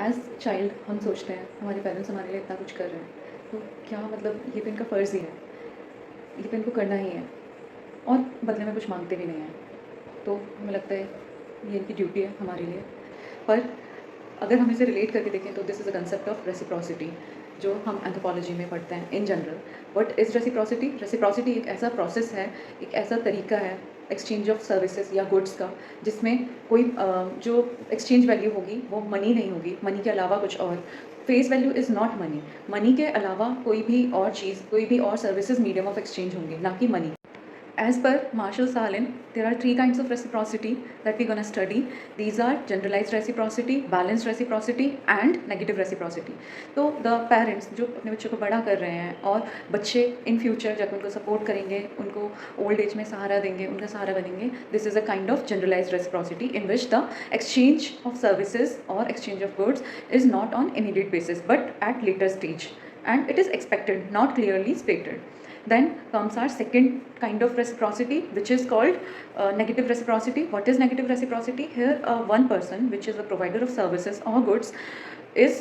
As child हम सोचते हैं हमारे पेरेंट्स हमारे लिए इतना कुछ कर रहे हैं, तो क्या मतलब ये तो इनका फ़र्ज़ ही है, ये तो इनको करना ही है और बदले में कुछ माँगते भी नहीं हैं। तो हमें लगता है ये इनकी ड्यूटी है हमारे लिए। पर अगर हम इसे रिलेट करके देखें तो this is a concept of reciprocity जो हम एंथ्रोपोलॉजी में पढ़ते हैं in general. What is reciprocity? Reciprocity एक ऐसा प्रोसेस है, एक ऐसा तरीका है एक्सचेंज ऑफ सर्विसेज या गुड्स का, जिसमें कोई जो एक्सचेंज वैल्यू होगी वो मनी नहीं होगी, मनी के अलावा कुछ और। Face value is not money, money के अलावा कोई भी और चीज़, कोई भी और सर्विसेज मीडियम ऑफ एक्सचेंज होंगे, ना कि money. As per Marshall Salin, there are three kinds of reciprocity that we're going to study. These are generalized reciprocity, balanced reciprocity and negative reciprocity. तो the parents जो अपने बच्चों को बड़ा कर रहे हैं और बच्चे in future जब उनको support करेंगे, उनको old age में सहारा देंगे, उनका सहारा बनेंगे, this is a kind of generalized reciprocity in which the exchange of services or exchange of goods is not on immediate basis but at later stage, and it is expected, not clearly stated. Then comes our second kind of reciprocity, which is called negative reciprocity. What is negative reciprocity? Here one person, which is a provider of services or goods, is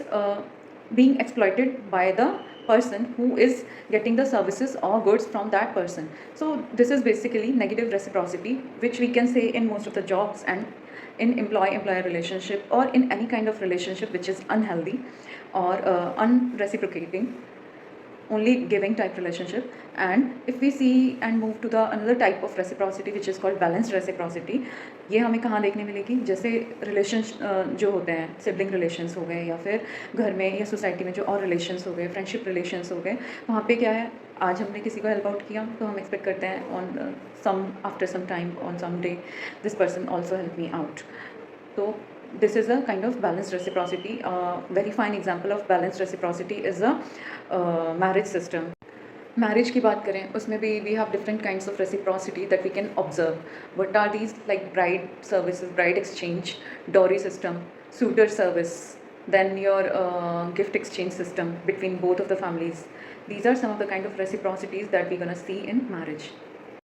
being exploited by the person who is getting the services or goods from that person. So this is basically negative reciprocity, which we can say in most of the jobs and in employee-employer relationship or in any kind of relationship which is unhealthy or unreciprocating, only giving type relationship. And if we see and move to the another type of reciprocity which is called balanced reciprocity, ये हमें कहाँ देखने मिलेगी? जैसे relations जो होते हैं, sibling relations हो गए या फिर घर में या सोसाइटी में जो और रिलेशंस हो गए, फ्रेंडशिप रिलेशंस हो गए, वहाँ पे क्या है, आज हमने किसी को हेल्प आउट किया तो हम एक्सपेक्ट करते हैं on some after some time on some day this person also help me out. तो this is a kind of balanced reciprocity. Very fine example of balanced reciprocity is a marriage system. Marriage की बात करें उसमें भी we have different kinds of reciprocity that we can observe. What are these? Like bride services, bride exchange, dowry system, suitor service, then your gift exchange system between both of the families. These are some of the kind of reciprocities that we're going to see in marriage.